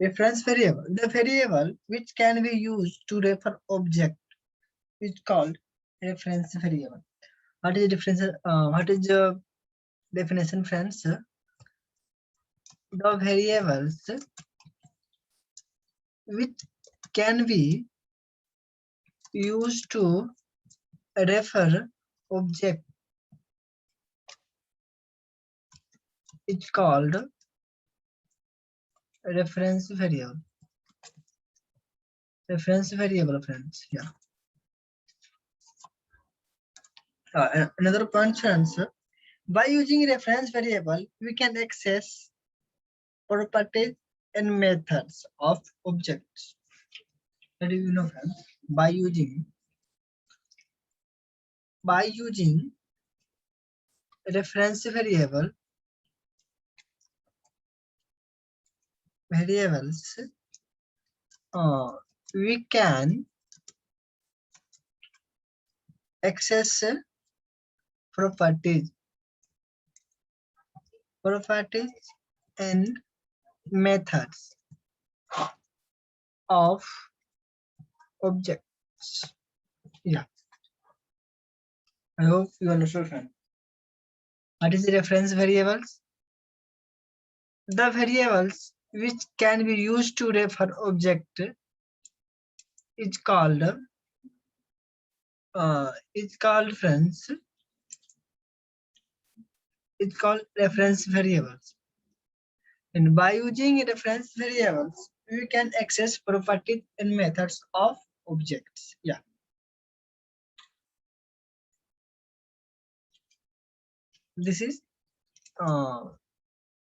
Reference variable. The variable which can be used to refer object is called reference variable. What is the difference? What is the definition, friends? The variables which can be used to refer object is called reference variable. Reference variable, friends. Yeah. Another point, friends. By using reference variable, we can access properties and methods of objects. That is, friends. By using reference variables, we can access properties and methods of objects. Yeah, I hope you understood, friend. What is the reference variables? The variables which can be used to refer object is called friends. It's called reference variables. And by using reference variables, we can access properties and methods of objects. Yeah. This is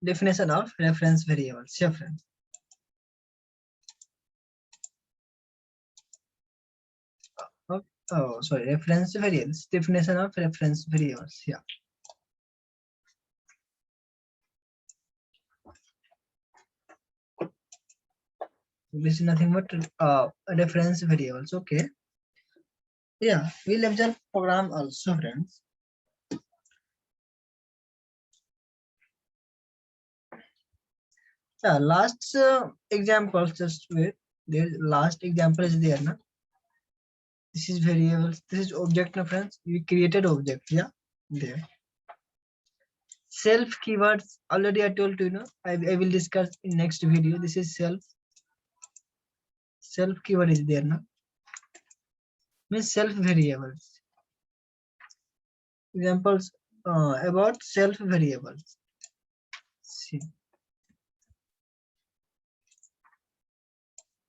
definition of reference variables. Yeah, friends. Oh, sorry, reference variables. Definition of reference variables. Yeah. This is nothing but reference variables. Okay. Yeah, we'll observe program also, friends. Yeah, last example, just wait. The last example is there, na? This is variables. This is object, na, friends. We created object. Yeah, there. Self keywords. Already I told you, I will discuss in next video. This is self. Self keyword is there, na? Means self variables. Examples about self variables. See.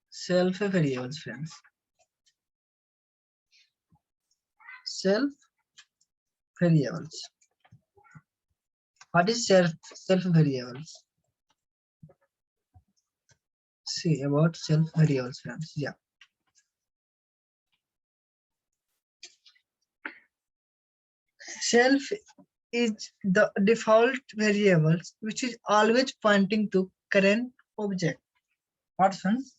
Self variables, friends. Self variables. What is self variables? See about self variables, friends. Yeah. Self is the default variables which is always pointing to current object. What, friends?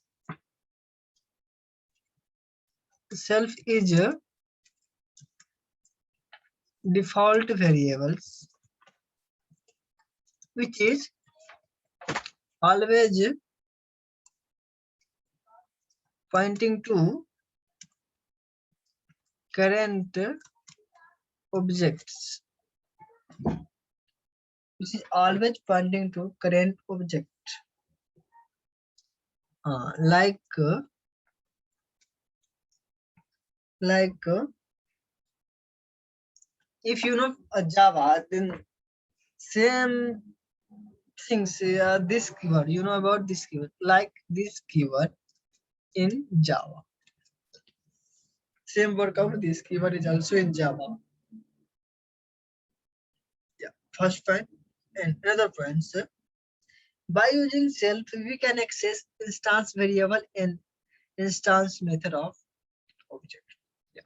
Self is a default variables which is always pointing to current objects. Which is always pointing to current object. Like if you know Java, then same things. This keyword, you know about this keyword, like this keyword in Java. Same workout, this keyword is also in Java. Yeah, first point. And another point, sir. By using self, we can access instance variable and instance method of object. Yeah.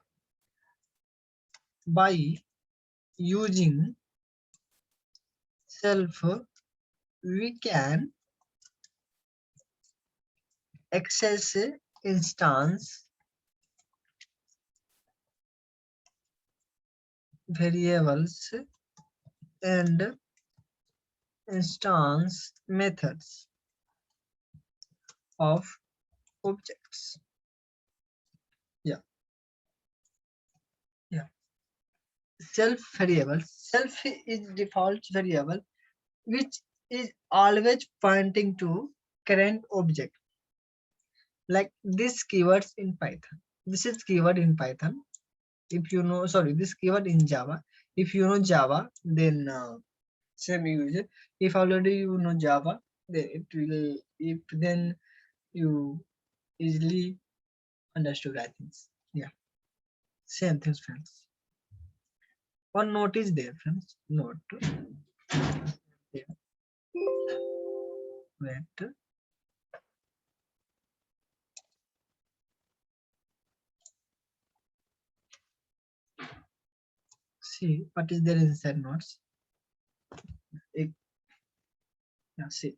By using self, we can access instance variables and instance methods of objects. Yeah, yeah. Self variable. Self is default variable which is always pointing to current object. Like this keywords in Python. This is keyword in Python. If you know, sorry, this keyword in Java. If you know Java, then same use it. If already you know Java, then it will. If then you easily understood, I think. Yeah, same things, friends. One note is there, friends. Note. Yeah. Wait. See what is there inside notes. Yeah, see.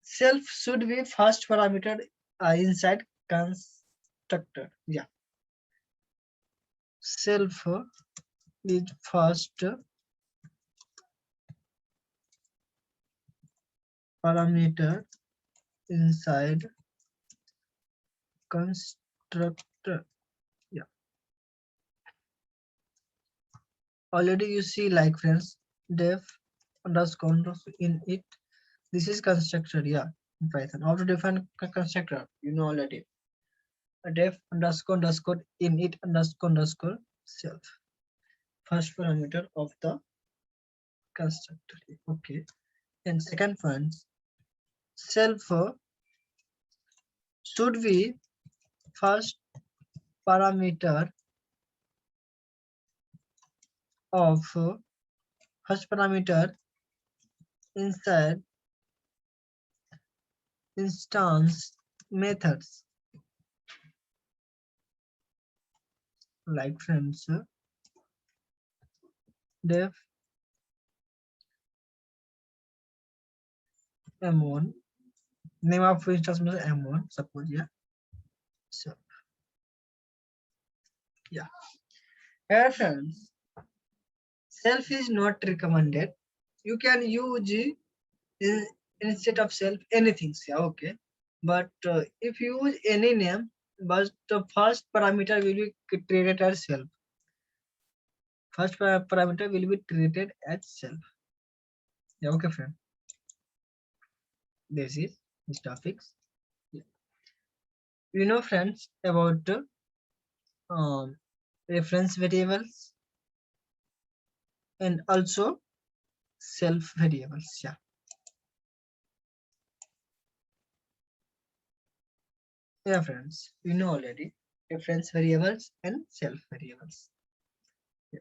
Self should be first parameter inside constructor. Yeah. Self is first parameter inside constructor. Yeah. Already you see like friends, def underscore in it. This is constructor. Yeah. In Python. How to define constructor? You know already. A def underscore in it underscore self. First parameter of the constructor. Okay. And second one, self should be first parameter of first parameter inside instance methods. Like friends, def m1, name of instance method m1, suppose. Yeah. So yeah. Here friends, self is not recommended. You can use instead of self anything. Yeah, okay. But if you use any name, but the first parameter will be treated as self. First parameter will be treated as self. Yeah, okay, friend. This is this topics. Yeah. You know, friends, about um, reference variables and also self variables. Yeah. Yeah, friends. You know already reference variables and self variables. Yeah.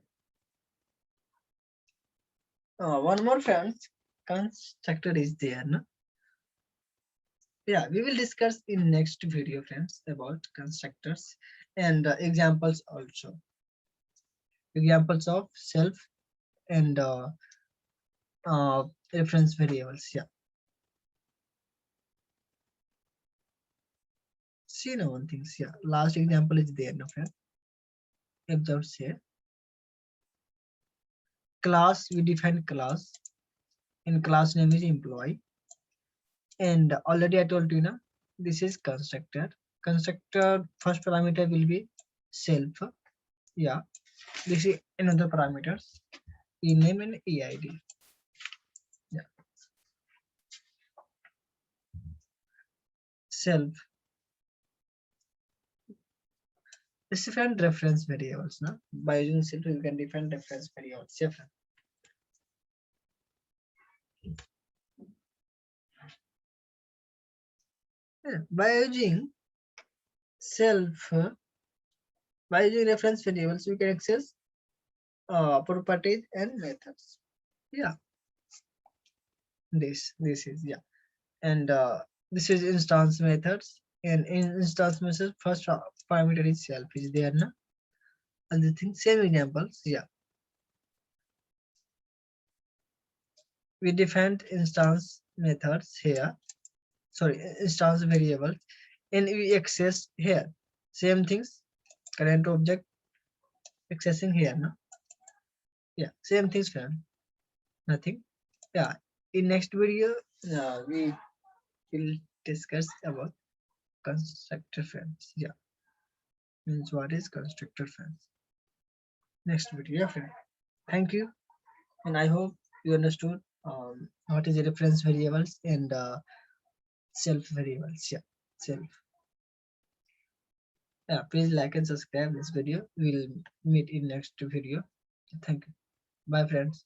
One more, friends. Constructor is there. No? Yeah, we will discuss in next video, friends, about constructors and examples also. Examples of self and reference variables. Yeah. See now one things. Yeah. Last example is there, no friend. Observe here. Class, we define class. And class name is employee. And already I told you, na, this is constructor. Constructor first parameter will be self. Yeah. This is another parameters. Ename and EID. Yeah. Self. Let's define reference variables. No? By using self, you can define reference variables. Yeah, friend. Yeah. By using self, by using reference variables, we can access properties and methods. Yeah, this is yeah, and this is instance methods. And in instance methods, first parameter is self is there, na? And the thing same examples. Yeah, we defined instance methods here. Sorry, instance variables, and we access here. Same things, current object accessing here, no? Yeah, same things, fam. Nothing. Yeah, in next video, we we'll discuss about constructor friends. Yeah, means what is constructor friends. Next video, yeah, friend. Thank you, and I hope you understood what is the reference variables and self variables. Yeah, self. Yeah, please like and subscribe this video. We'll meet in next video. Thank you. Bye, friends.